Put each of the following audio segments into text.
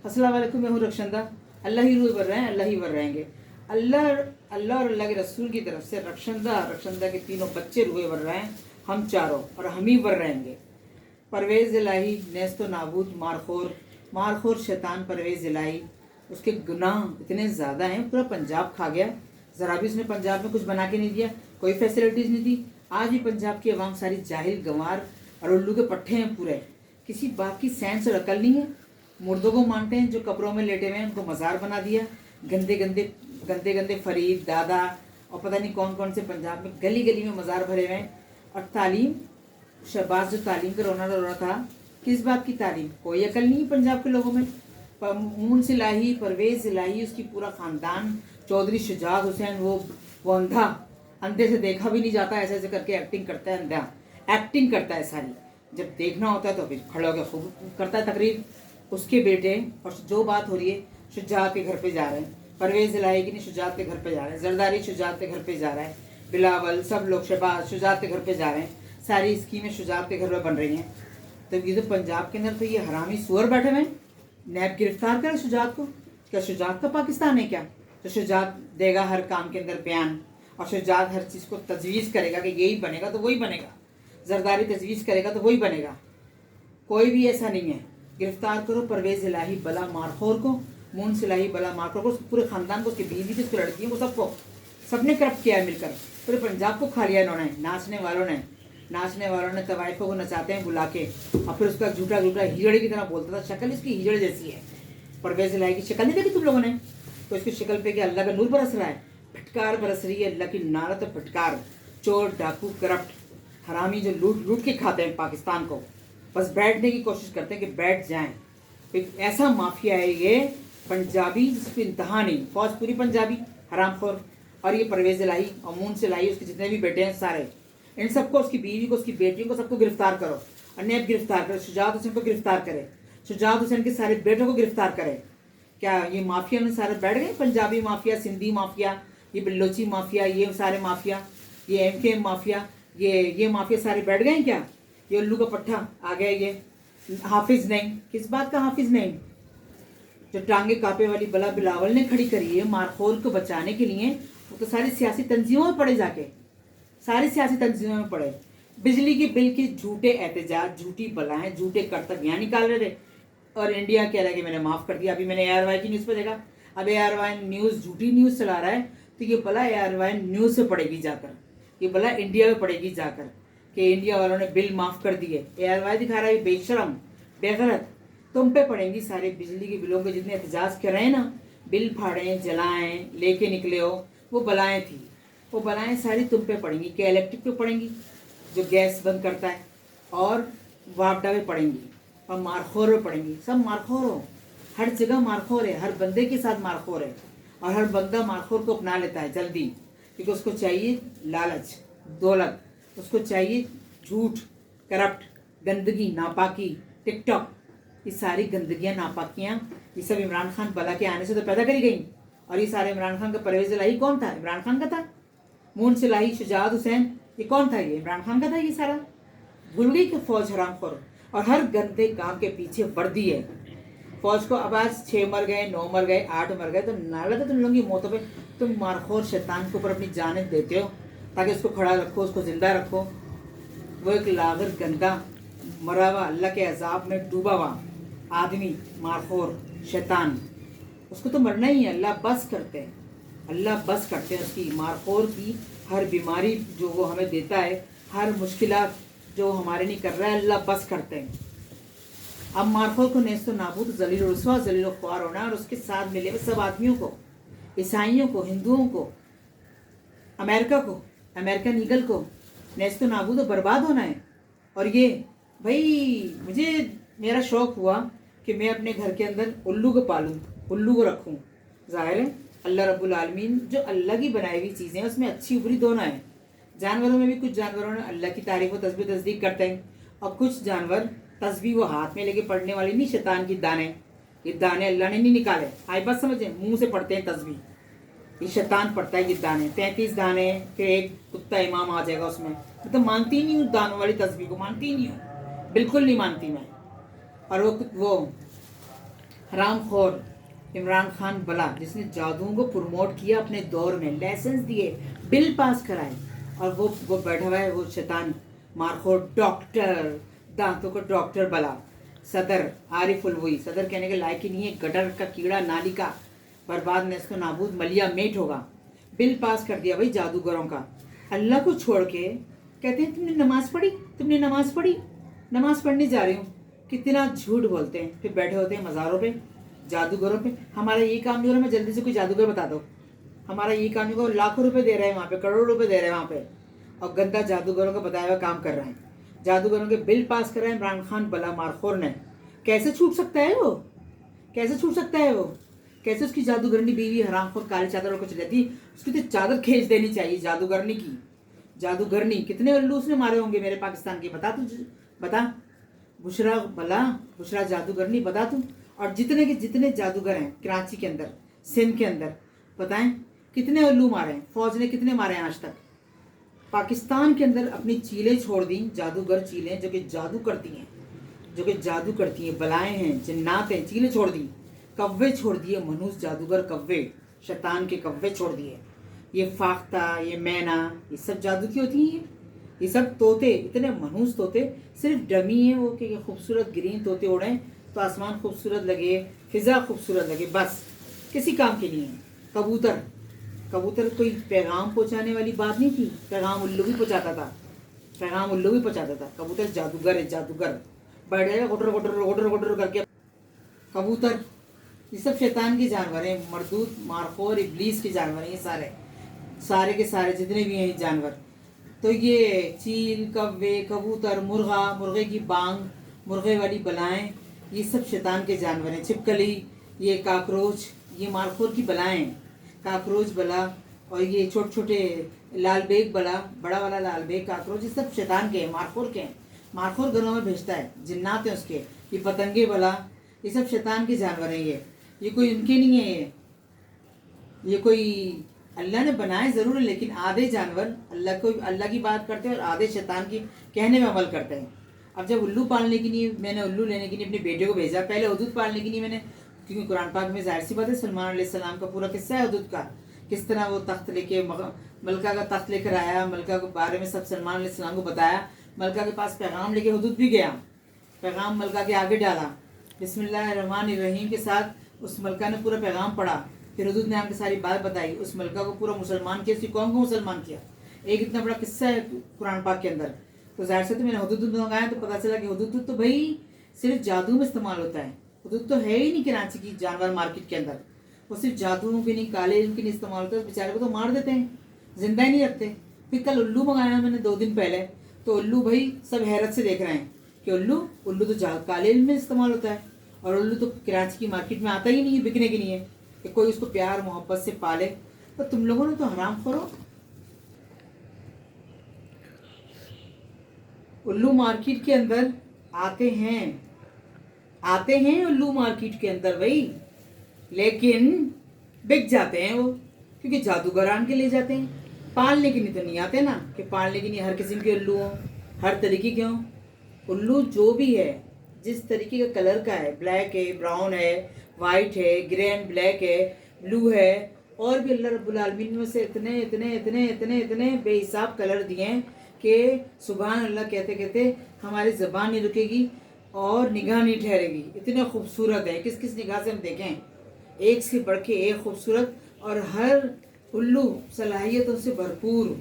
अस्सलाम वालेकुम, मैं हूँ रक्षंदा। अल्लाह ही रूह भर रहे हैं, अल्लाह ही भर रहेंगे। अल्लाह अल्लाह और अल्लाह के रसूल की तरफ से रक्षंदा के तीनों बच्चे रूहे भर रहे हैं, हम चारों, और हम ही भर रहेंगे। परवेज़ इलाही नेस्तो नाबूद मारखोर शैतान परवेज़ इलाही, उसके गुनाह इतने ज़्यादा हैं, पूरा पंजाब खा गया। ज़रा भी उसने पंजाब में कुछ बना के नहीं दिया, कोई फैसिलिटीज़ नहीं दी। आज भी पंजाब की आवाम सारी जाहिल गंवार और उल्लू के पट्टे हैं पूरे। किसी बात की सेंस और अकल नहीं है। मुर्दों को मानते हैं जो कब्रों में लेटे हुए हैं, उनको मज़ार बना दिया। गंदे गंदे फरीद दादा और पता नहीं कौन कौन से पंजाब में गली गली में मज़ार भरे हुए हैं। और तालीम, शहबाज जो तालीम का रोना था, किस बात की तालीम? कोई अकल नहीं है पंजाब के लोगों में। मून इलाही, परवेज़ इलाही, उसकी पूरा ख़ानदान, चौधरी शुजात हुसैन, वो अंधे से देखा भी नहीं जाता, ऐसे ऐसे करके एक्टिंग करता है, अंधा एक्टिंग करता है सारी। जब देखना होता है तो फिर खड़ा होकर खूब करता है तकरीर। उसके बेटे, और जो बात हो रही है, शुजात के घर पे जा रहे हैं, परवेज़ इलाही की नहीं, शुजात के घर पे जा रहे हैं, जरदारी शुजात के घर पे जा रहा है, बिलावल, सब लोग शहबाज शुजात के घर पे जा रहे हैं। सारी स्कीमें शुजात के घर पे बन रही हैं। तो ये तो पंजाब के अंदर तो ये हरामी सुअर बैठे हुए हैं। नैब गिरफ्तार करे शुजात को। क्या शुजात का पाकिस्तान है क्या? तो शुजात देगा हर काम के अंदर बयान, और शुजात हर चीज़ को तजवीज़ करेगा कि यही बनेगा तो वही बनेगा। जरदारी तजवीज़ करेगा तो वही बनेगा। कोई भी ऐसा नहीं है। गिरफ्तार करो परवेज़ इलाही बला मारखोर को, मून इलाही बला मारखोर को, पूरे ख़ानदान को, उसकी बीवी को, उसकी लड़कियों को, सबने करप्ट किया है मिलकर। पूरे पंजाब को खा लिया इन्होंने। नाचने वालों ने तवाइफों को नचाते हैं बुला के, और फिर उसका झूठा हीजड़े की तरह बोलता था। शक्ल इसकी हीजड़े जैसी है। परवेज़ इलाही की शक्ल नहीं देखी तुम लोगों ने? तो इसकी शक्ल पे क्या अल्लाह का नूर बरस रहा है? फटकार बरस रही है अल्लाह की नारत और फटकार। चोर, डाकू, करप्ट, हरामी जो लूट के खाते हैं पाकिस्तान को, बस बैठने की कोशिश करते हैं कि बैठ जाएं। एक ऐसा माफिया है ये पंजाबी जिसकी इंतहा नहीं। फौज पूरी पंजाबी हरामखोर। और ये परवेज़ इलाही और मून इलाही, उसके जितने भी बेटे हैं सारे, इन सबको, उसकी बीवी को, उसकी बेटियों को, सबको गिरफ्तार करो। और नैब गिरफ्तार करे, शुजात हुसैन को गिरफ्तार करे, शुजात हुसैन के सारे बेटों को गिरफ्तार करे। क्या ये माफिया में सारे बैठ गए? पंजाबी माफिया, सिंधी माफिया, ये बलोची माफिया, ये सारे माफिया, ये MKM माफिया, ये माफिया सारे बैठ गए हैं क्या? ये उल्लू का पट्टा आ गया। ये हाफिज नहीं, किस बात का हाफिज नहीं? जो टांगे कापे वाली बला बिलावल ने खड़ी करी है मारखोर को बचाने के लिए, वो तो सारी सियासी तंजीमों में पड़े, जाके सारी सियासी तंजीमों में पड़े। बिजली के बिल के झूठे एहतजाज, झूठी बलाएं, झूठे कर्तव्यां निकाल रहे थे। और इंडिया कह रहा है कि मैंने माफ़ कर दिया। अभी मैंने ARY की न्यूज़ पर देखा, अब ARY न्यूज़ झूठी न्यूज़ चला रहा है, तो ये बला ARY न्यूज़ से पड़ेगी जाकर, ये बला इंडिया में पड़ेगी जाकर कि इंडिया वालों ने बिल माफ़ कर दिए। ARY दिखा रहा है बेशरम, बेगैरत। तुम पे पड़ेंगी सारे बिजली के बिलों के जितने एहतजाज कर रहे हैं ना, बिल फाड़ें, जलाएं, लेके निकले हो, वो बलाएँ थी। वो बलाएँ सारी तुम पे पड़ेंगी। क्या इलेक्ट्रिक पे पड़ेंगी, जो गैस बंद करता है, और वापडा पे पड़ेंगी, और मारखोर पे पड़ेंगी। सब मारखोर हो, हर जगह मारखोर है, हर बंदे के साथ मारखोर है। और हर बंदा मारखोर को अपना लेता है जल्दी, क्योंकि उसको चाहिए लालच, दौलत, उसको चाहिए झूठ, करप्ट, गंदगी, नापाकी, टिकटॉक। ये सारी गंदगियाँ, नापाकियाँ, ये सब इमरान खान बला के आने से तो पैदा करी गई। और ये सारे इमरान खान का परवेज़ इलाही कौन था? इमरान खान का था। मून इलाही, शुजात हुसैन, ये कौन था? ये इमरान खान का था। ये सारा भूल गई कि फौज हरामखोर, और हर गंदे काम के पीछे वर्दी है फौज को। अब आज 6 मर गए, 9 मर गए, 8 मर गए, तो नाला तो तुम लोगों की मौतों पे तुम मारखोर शैतान के ऊपर अपनी जानें देते हो, ताकि उसको खड़ा रखो, उसको जिंदा रखो। वो एक लागर, गंदा, मरा हुआ, अल्लाह के अजाब में डूबा हुआ आदमी, मारखोर शैतान, उसको तो मरना ही है। अल्लाह बस करते हैं, अल्लाह बस करते हैं उसकी, मारखोर की हर बीमारी जो वो हमें देता है, हर मुश्किलात जो हमारे नहीं कर रहा है, अल्लाह बस करते हैं। अब मारखोर को नेस्तो नाबूद, जलील रुस्वा, जलील ख्वार होना, और उसके साथ मिले हुए सब आदमियों को, ईसाइयों को, हिंदुओं को, अमेरिका को, अमेरिकन ईगल को नेस्तो नाबूद और बर्बाद होना है। और ये भाई, मेरा शौक़ हुआ कि मैं अपने घर के अंदर उल्लू को पालूं, उल्लू को रखूं। ज़ाहिर है अल्लाह रब्बुल आलमीन, जो अल्लाह की बनाई हुई चीज़ें हैं उसमें अच्छी बुरी दोनों हैं। जानवरों में भी कुछ जानवरों ने अल्लाह की तारीफ व तस्बीह तस्दीक करते हैं, और कुछ जानवर तस्बीह वो हाथ में लेके पढ़ने वाली नहीं, शैतान की दाने, ये दाने अल्लाह ने नहीं निकाले। आई बात समझे? मुंह से पढ़ते हैं तस्बीह, ये शैतान पढ़ता है ये दाने, 33 दाने, फिर एक कुत्ता इमाम आ जाएगा उसमें। मैं तो मानती नहीं हूँ दानों वाली तस्बीह को, मानती नहीं हूँ, बिल्कुल नहीं मानती मैं। और वो हराम खोर इमरान खान बला, जिसने जादुओं को प्रमोट किया अपने दौर में, लाइसेंस दिए, बिल पास कराए, और वो बैठा हुआ है वो शैतान मारखोर डॉक्टर, दांतों का डॉक्टर बला सदर आरिफ उलवी। सदर कहने के लायक ही नहीं है, गटर का कीड़ा, नाली का बर्बाद नेस्तो नाबूद मलिया मेट होगा। बिल पास कर दिया भाई जादूगरों का। अल्लाह को छोड़ के कहते हैं तुमने नमाज पढ़ी, तुमने नमाज पढ़ी, नमाज पढ़ने जा रही हूँ। कितना झूठ बोलते हैं। फिर बैठे होते हैं मज़ारों पे, जादूगरों पे। हमारा ये काम नहीं हो रहा, मैं जल्दी से कोई जादूगर बता दो, हमारा ये काम नहीं हो रहा। लाखों रुपए दे रहे हैं वहाँ पे, करोड़ों रुपए दे रहे हैं वहाँ पे, और गंदा जादूगरों का बताया हुआ काम कर रहे हैं। जादूगरों के बिल पास कर रहे हैं इमरान खान बला मारखोर ने। कैसे छूट सकता है वो, कैसे छूट सकता है वो, कैसे उसकी जादूगरनी बीवी हरामखोर काली चादर को चली जाती, उसकी तो चादर खींच देनी चाहिए जादूगरनी की। जादूगरनी कितने उल्लू उसने मारे होंगे मेरे पाकिस्तान के, बता तू, बता बुशरा बला, बुशरा जादूगरनी, बता तू। और जितने के जितने जादूगर हैं कराची के अंदर, सिंध के अंदर, बताएं कितने उल्लू मारे हैं, फौज ने कितने मारे हैं आज तक। पाकिस्तान के अंदर अपनी चीलें छोड़ दी, जादूगर चीलें जो कि जादू करती हैं, जो कि जादू करती हैं, बलाएं हैं, जिन्नात हैं, चीलें छोड़ दी, कव्वे छोड़ दिए, मनूस जादूगर कव्वे, शैतान के कव्वे छोड़ दिए। ये फाख्ता, ये मैना, ये सब जादू की होती हैं। ये सब तोते, इतने मनूस तोते, सिर्फ डमी है वो कि खूबसूरत ग्रीन तोते उड़े तो आसमान खूबसूरत लगे, फिजा खूबसूरत लगे, बस किसी काम के लिए है। कबूतर, कबूतर कोई पैगाम पहुंचाने वाली बात नहीं थी, पैगाम उल्लू भी पहुंचाता था, पैगाम उल्लू भी पहुंचाता था। कबूतर जादूगर है, जादूगर बैठ जाएगा गुटर गुटर गुटर गुटर करके। कबूतर ये सब शैतान के जानवर हैं, मरदूत मारखोर इब्लीस के जानवर हैं ये सारे, सारे के सारे जितने भी हैं जानवर। तो ये चील, कव्वे, कबूतर, मुर्गा, मुर्गे की बांग, मुर्गे वाली बलाएं, ये सब शैतान के जानवर हैं। छिपकली, ये काकरोच, ये मारखोर की बलाएं, काकरोच बला, और ये छोटे छोटे लाल बेग बला, बड़ा वाला लाल बेग काकरोच, ये सब शैतान के हैं, मारखोर के हैं। मारखोर घरों में भेजता है, जिन्नात हैं उसके। ये पतंगे बला, ये सब शैतान के जानवर हैं। ये कोई उनके नहीं है, ये कोई अल्लाह ने बनाए ज़रूर है, लेकिन आधे जानवर अल्लाह की बात करते हैं और आधे शैतान की कहने में अमल करते हैं। अब जब उल्लू पालने के लिए मैंने, उल्लू लेने के लिए अपने बेटे को भेजा, पहले हुदूद पालने के लिए मैंने, क्योंकि कुरान पाक में जाहिर सी बात है सलमान अलैहिस्सलाम का पूरा किस्सा है हुदूद का, किस तरह वो तख्त लेके मलका का तख्त लेकर आया, मलका के बारे में सब सलमान अलैहिस्सलाम को बताया, मलका के पास पैगाम लेके हुदूद भी गया, पैगाम मलका के आगे डाला, बिस्मिल्लाहिर्रहमानिर्रहीम के साथ उस मलका ने पूरा पैगाम पढ़ा, फिर हुदूद ने हमको सारी बात बताई, उस मलका को पूरा मुसलमान किया, उसकी कौम को मुसलमान किया। एक इतना बड़ा किस्सा है कुरान पाक के अंदर। तो जाहिर से तो मैंने हुदूद मंगाया तो पता चला कि हुदूद तो भाई सिर्फ जादू में इस्तेमाल होता है, हुदूद तो है ही नहीं कराची की जानवर मार्केट के अंदर, वो सिर्फ जादुओं के नहीं, काले इल्म के नहीं इस्तेमाल होता है। बेचारे को तो मार देते हैं, जिंदा ही नहीं रखते। फिर कल उल्लू मंगाया मैंने 2 दिन पहले, तो उल्लू भाई सब हैरत से देख रहे हैं कि उल्लू तो काले इल्म में इस्तेमाल होता है, और उल्लू तो कराची की मार्केट में आता ही नहीं है बिकने के लिए, कि कोई उसको प्यार मोहब्बत से पाले। तो तुम लोगों ने तो हराम खोरो, उल्लू मार्केट के अंदर आते हैं उल्लू मार्केट के अंदर भाई, लेकिन बिक जाते हैं वो, क्योंकि जादूगर आन के ले जाते हैं। पालने के लिए तो नहीं आते ना, कि पालने के लिए हर किस्म के उल्लू हों, हर तरीके के हों। उल्लू जो भी है, जिस तरीके का कलर का है, ब्लैक है, ब्राउन है, वाइट है, ग्रे एंड ब्लैक है, ब्लू है, और भी अल्लाह रब्बुल आलमीन में से इतने इतने इतने इतने इतने बेहिसाब कलर दिए हैं कि सुभान अल्लाह कहते कहते हमारी ज़बान नहीं रुकेगी और निगाह नहीं ठहरेगी। इतने खूबसूरत है, किस किस निगाह से हम देखें, एक से बढ़ के एक खूबसूरत, और हर उल्लू सलाहियतों से भरपूर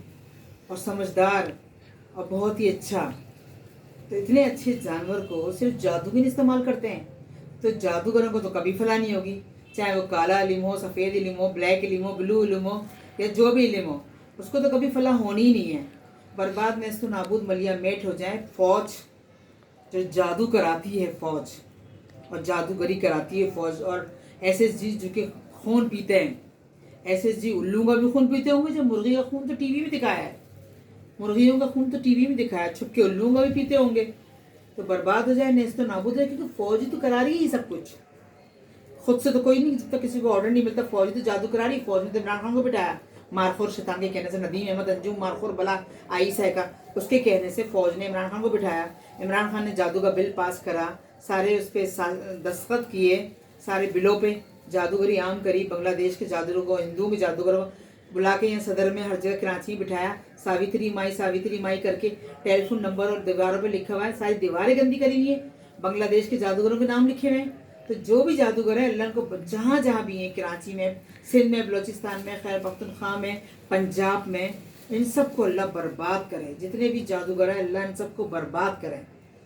और समझदार और बहुत ही अच्छा। तो इतने अच्छे जानवर को सिर्फ जादूगर इस्तेमाल करते हैं, तो जादूगरों को तो कभी फला नहीं होगी, चाहे वो काला इल्म हो, सफ़ेद इल्म हो, ब्लैक इल्म हो, ब्लू इल्म हो, या जो भी इल्म हो, उसको तो कभी फला होनी ही नहीं है। बर्बाद में इसको नाबूद मलिया मेट हो जाए। फौज जो जादू कराती है, फौज और जादूगरी कराती है फौज, और SSG जो कि खून पीते हैं, SSG उल्लू का भी खून पीते होंगे, जो मुर्गी का खून तो टीवी में दिखाया है, मुर्गियों का खून तो टीवी में दिखाया, छुप के उल्लू का भी पीते होंगे। तो बर्बाद हो जाए, नेस्तो नाबूद है, क्योंकि फौज ही तो करा रही है सब कुछ, खुद से तो कोई नहीं, जब तक किसी को ऑर्डर नहीं मिलता फौज तो जादू करा रही। फौज ने तो इमरान खान को बिठाया, मारखोर शैतान के कहने से, नदीम अहमद अंजुम मारखोर बला आईसा का, उसके कहने से फौज ने इमरान खान को बिठाया। इमरान खान ने जादू का बिल पास करा, सारे उस पर दस्तखत किए, सारे बिलों पे जादूगरी आम करी, बांग्लादेश के जादूगरों को, हिंदुओं के जादूगरों को बुला के यहाँ सदर में हर जगह कराची में बिठाया, सावित्री माई करके टेलीफोन नंबर और दीवारों पे लिखा हुआ है, सारी दीवारें गंदी करी हुई है, बांग्लादेश के जादूगरों के नाम लिखे हुए हैं। तो जो भी जादूगर है अल्लाह को जहाँ जहाँ भी हैं, कराची में, सिंध में, बलोचिस्तान में, खैबर पख्तूनख्वा में, पंजाब में, इन सबको अल्लाह बर्बाद करे। जितने भी जादूगर हैं अल्लाह इन सबको बर्बाद करे,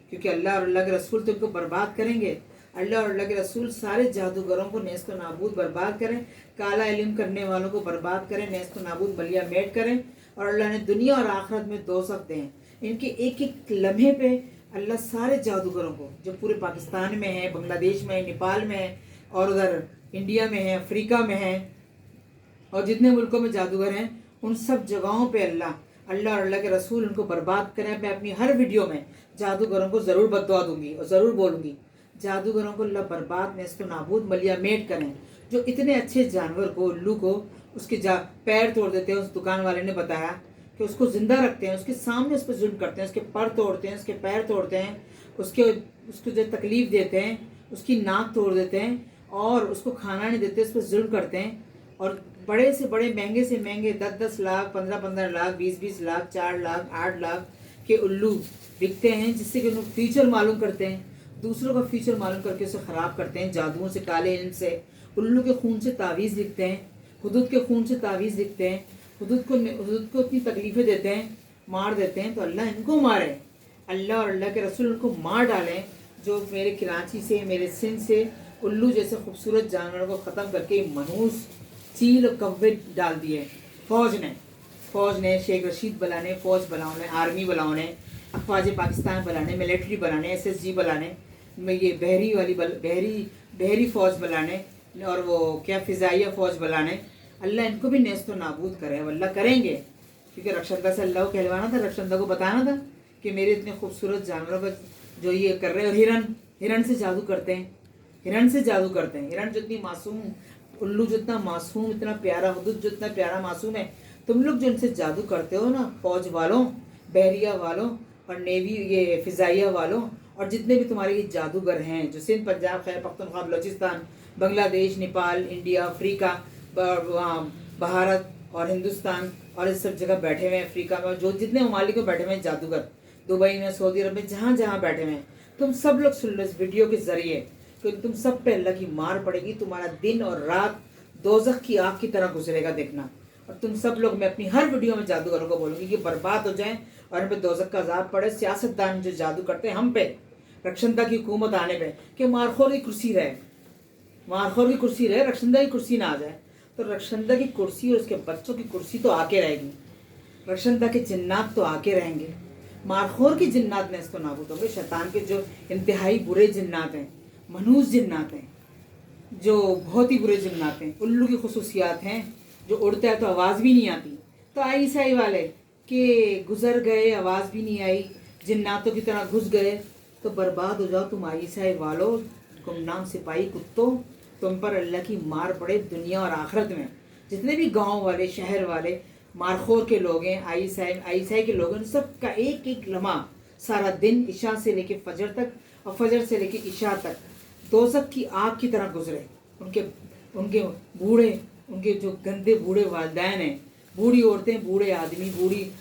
क्योंकि अल्लाह और अल्लाह के रसूल तो इनको बर्बाद करेंगे। अल्लाह और अल्लाह के रसूल सारे जादूगरों को नेस्त व नाबूद बर्बाद करें, काला इल्म करने वालों को बर्बाद करें, नेस्त व नाबूद बलिया मेट करें, और अल्लाह ने दुनिया और आखिरत में दोज़ख दें। इनके एक एक लम्हे पे अल्लाह सारे जादूगरों को, जो पूरे पाकिस्तान में है, बांग्लादेश में है, नेपाल में है, और उधर इंडिया में है, अफ्रीका में है, और जितने मुल्कों में जादूगर हैं उन सब जगहों पे अल्लाह और अल्लाह के रसूल उनको बर्बाद करें। मैं अपनी हर वीडियो में जादूगरों को ज़रूर बद्दुआ दूंगी और ज़रूर बोलूँगी, जादूगरों को अल्लाह बर्बाद नेस्त नाबूद मलिया मेट करें। जो इतने अच्छे जानवर को, उल्लू को, उसके पैर तोड़ देते हैं। उस दुकान वाले ने बताया कि उसको ज़िंदा रखते हैं, उसके सामने उस पर जुल्म करते हैं, उसके पर तोड़ते हैं, उसके पैर तोड़ते हैं, उसको जो तकलीफ़ देते हैं, उसकी नाक तोड़ देते हैं, और उसको खाना नहीं देते, उस पर जुल्म करते हैं। और बड़े से बड़े, महंगे से महंगे 10-10 लाख, 15-15 लाख, 20-20 लाख, 4 लाख, 8 लाख के उल्लू बिकते हैं, जिससे कि उन्हें फ्यूचर मालूम करते हैं, दूसरों का फ्यूचर मालूम करके उसे ख़राब करते हैं जादुओं से, काले इल्म से। उल्लू के खून से तावीज़ लिखते हैं, हुदूद के खून से तावीज़ लिखते हैं, हुदूद को इतनी तकलीफ़ें देते हैं, मार देते हैं। तो अल्लाह इनको मारे, अल्लाह और अल्लाह के रसूल उनको मार डालें, जो मेरे कराची से, मेरे सिंध से उल्लू जैसे खूबसूरत जानवरों को ख़त्म करके मनहूस चील और कव्वे डाल दिए फ़ौज ने शेख रशीद बलाने, फ़ौज बनाने, आर्मी बनाने, अफवाज पाकिस्तान बनाने, मिलिट्री बनाने, SSG बनाने, ये बहरी फ़ौज बनाने, और वो क्या फ़िज़ाइया फ़ौज बनाने। अल्लाह इनको भी नेस्त व नाबूद करे, अल्लाह करेंगे, क्योंकि रक्षंदा से अल्लाह को कहलवाना था, रक्षंदा को बताना था कि मेरे इतने खूबसूरत जानवरों का जो ये कर रहे हैं। और हिरन से जादू करते हैं, हिरन जो इतनी मासूम, उल्लू जितना मासूम, इतना प्यारा, हुदूद जो इतना प्यारा मासूम है, तुम लोग जो इनसे जादू करते हो ना, फ़ौज वालों, बहरिया वालों, और नेवी, ये फ़िज़ाइया वालों, और जितने भी तुम्हारे ये जादूगर हैं जो सिंध, पंजाब, खैबर पख्तूनख्वा, बलोचिस्तान, बांग्लादेश, नेपाल, इंडिया, अफ्रीका, भारत और हिंदुस्तान, और इस सब जगह बैठे हुए हैं, अफ्रीका में जो जितने ममालिक में बैठे हुए हैं जादूगर, दुबई में, सऊदी अरब में, जहाँ जहाँ बैठे हुए हैं, तुम सब लोग सुन लो इस वीडियो के ज़रिए, तो तुम सब पे अल्लाह की मार पड़ेगी। तुम्हारा दिन और रात दोज़ख की आग की तरह गुजरेगा, देखना। और तुम सब लोग, मैं अपनी हर वीडियो में जादूगरों को बोलूँगी कि बर्बाद हो जाएं और इन पर दोज़ख का अज़ाब पड़े। सियासतदान जो जादू करते हैं हम पे, रक्षंदा की हुकूमत आने पे, कि मारखोर की कुर्सी रहे, रक्षंदा की कुर्सी ना आ जाए, तो रक्षंदा की कुर्सी और उसके बच्चों की कुर्सी तो आके रहेगी, रक्षंदा के जिन्नात तो आके रहेंगे, मारखोर की जिन्नात नेस्त नाबूद होंगे। शैतान के जो इंतहाई बुरे जिन्नात हैं, मनहूस जिन्नात हैं, जो बहुत ही बुरे जिन्नात हैं। उल्लू की खुसूसियात हैं, जो उड़ता है तो आवाज़ भी नहीं आती, तो आई ईसाई वाले कि गुजर गए, आवाज़ भी नहीं आई, जिन्नातों की तरह घुस गए, तो बर्बाद हो जाओ तुम आई ईसाई वालों, गुमनाम सिपाही कुत्तों, तुम पर अल्लाह की मार पड़े दुनिया और आखिरत में। जितने भी गांव वाले, शहर वाले मारखोर के लोग हैं, आई ईसाई के लोग हैं, सब का एक एक लम्हा, सारा दिन इशा से लेके फजर तक और फजर से लेके इशा तक दोज़ख की आग की तरह गुजरे। उनके बूढ़े, उनके जो गंदे बूढ़े वालिदैन हैं, बूढ़ी औरतें, बूढ़े आदमी, बूढ़ी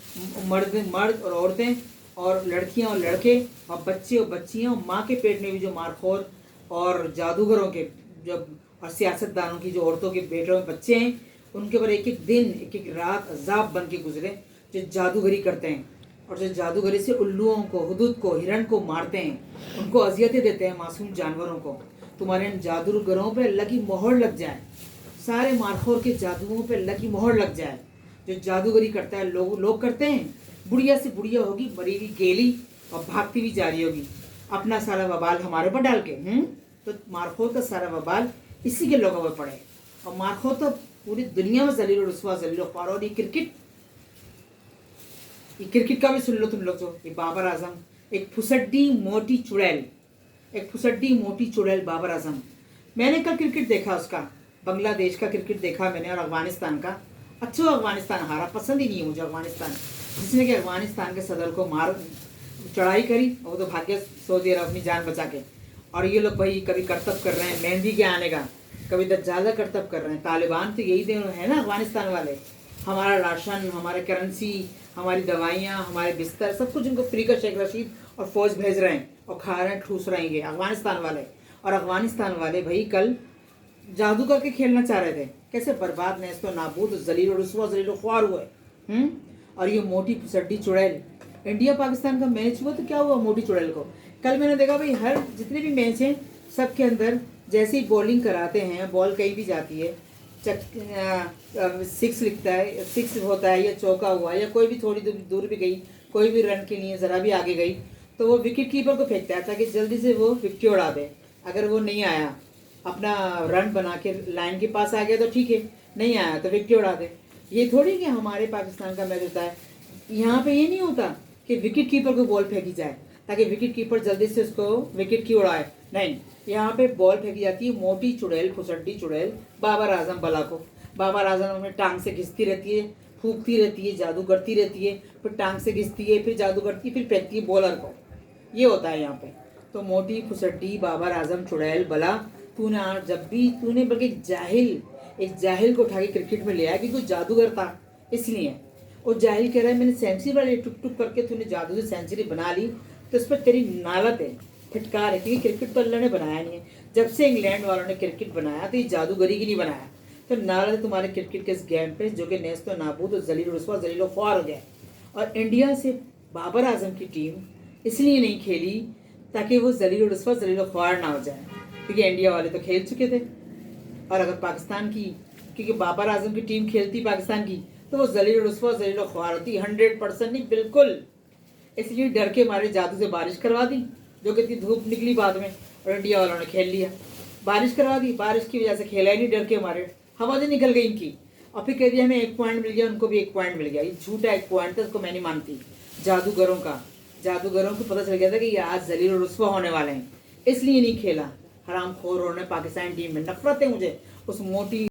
मर्द और औरतें, और लड़कियां और लड़के, और बच्चे और बच्चियां, और माँ के पेट में भी जो मारखोर और जादूगरों के जब, और सियासतदानों की जो औरतों के पेटों में बच्चे हैं, उनके ऊपर एक एक दिन, एक एक रात अजाब बन के गुजरे, जो जादूगरी करते हैं, और जो जादूगरी से उल्लुओं को, हुदूद को, हिरन को मारते हैं, उनको अजियतें देते हैं, मासूम जानवरों को। तुम्हारे इन जादूगरों पे अल्लाह की मोहर लग जाए, सारे मारखोर के जादुओं पे अल्लाह की मोहर लग जाए। जो जादूगरी करता है, लोग करते हैं, बुढ़िया से बुढ़िया होगी, मरी हुई गेली, और भागती भी जा रही होगी, अपना सारा वबाल हमारे पर डाल के। तो मारखोर का सारा वबाल इसी के लोगों पर पड़े, और मारखोर तो पूरी दुनिया में जलील रुस्वा, जलील ख्वार। और ये क्रिकेट का भी सुन लो तुम लोग, जो ये बाबर आजम, एक फुसड्डी मोटी चुड़ैल बाबर आजम। मैंने कल क्रिकेट देखा उसका, बांग्लादेश का क्रिकेट देखा मैंने, और अफगानिस्तान का। अच्छा, अफगानिस्तान हारा, पसंद ही नहीं है मुझे अफगानिस्तान, जिसने कि अफगानिस्तान के सदर को मार चढ़ाई करी, और वो तो भाग्य सऊदी अरब अपनी जान बचा के, और ये लोग भाई कभी करतब कर रहे हैं मेहंदी के आने का, कभी दज्जाल का करतब कर रहे हैं। तालिबान तो यही दिन है ना अफगानिस्तान वाले, हमारा राशन, हमारे करेंसी, हमारी दवाइयाँ, हमारे बिस्तर, सब कुछ इनको फ्री का शेख रशीद और फौज भेज रहे हैं और खा रहे हैं, ठूस रहेंगे अफगानिस्तान वाले। और अफगानिस्तान वाले भाई कल जादू करके खेलना चाह रहे थे, कैसे बर्बाद नेस्तो नाबूद जलील और रुस्वा जलील और ख्वार हुए। और ये मोटी सड्डी चुड़ैल, इंडिया पाकिस्तान का मैच हुआ तो क्या हुआ मोटी चुड़ैल को? कल मैंने देखा भाई हर जितने भी मैच हैं सब के अंदर जैसे ही बॉलिंग कराते हैं, बॉल कहीं भी जाती है, सिक्स लिखता है, सिक्स होता है या चौका हुआ या कोई भी थोड़ी दूर भी गई, कोई भी रन के लिए ज़रा भी आगे गई तो वो विकेट कीपर को फेंकता है ताकि जल्दी से वो विकेट उड़ा दे। अगर वो नहीं आया, अपना रन बना के लाइन के पास आ गया तो ठीक है, नहीं आया तो विकेट उड़ा दे। ये थोड़ी कि हमारे पाकिस्तान का मैच होता है, यहाँ पे ये नहीं होता कि विकेट कीपर को बॉल फेंकी जाए ताकि विकेट कीपर जल्दी से उसको विकेट की उड़ाए, नहीं, यहाँ पे बॉल फेंकी जाती है मोटी चुड़ैल, फुसड्डी चुड़ैल बाबर आजम बला को। बाबर आजम अपने टांग से घिसती रहती है, फूकती रहती है, जादू करती रहती है, फिर टांग से घिसती है, फिर जादू करती है, फिर फेंकती है बॉलर को। ये होता है यहाँ पे। तो मोटी फुसड्डी बाबर आजम चुड़ैल बला, तूने आज जब भी तूने बल्कि एक जाहिल को उठा के क्रिकेट में ले आया क्योंकि जादूगर था, इसलिए वो जाहिल कह रहा है मैंने सेंचुरी वाले टुक टुक करके तूने जादू से सेंचुरी बना ली, तो इस पर तेरी नालत है, फटकार है, क्योंकि क्रिकेट तो अल्लाह ने बनाया नहीं है। जब से इंग्लैंड वालों ने क्रिकेट बनाया तो ये जादूगरी के लिए बनाया, तो नालत है तुम्हारे क्रिकेट के इस गेम पे जो कि नेस्तो नाबूद और जलील रुस्वा जलील ख्वार हो गया। और इंडिया से बाबर आजम की टीम इसलिए नहीं खेली ताकि वो जलील रुस्वा जलील ख्वार ना हो जाए, क्योंकि इंडिया वाले तो खेल चुके थे। और अगर पाकिस्तान की, क्योंकि बाबर आजम की टीम खेलती पाकिस्तान की, तो वो जलील रुस्वा जलील ख्वार होती 100% नहीं, बिल्कुल। इसलिए डर के मारे जादू से बारिश करवा दी, जो कि धूप निकली बाद में, और इंडिया वालों ने खेल लिया, बारिश करवा दी, बारिश की वजह से खेला ही नहीं, डर के मारे हवा से निकल गई इनकी, और फिर कह दिया हमें 1 पॉइंट मिल गया, उनको भी 1 पॉइंट मिल गया। ये झूठा 1 पॉइंट था, उसको मैं नहीं मानती। जादूगरों को पता चल गया था कि ये आज जलील और रुस्वा होने वाले हैं, इसलिए नहीं खेला। हरामखोर ने पाकिस्तान टीम में नफरत है मुझे उस मोटी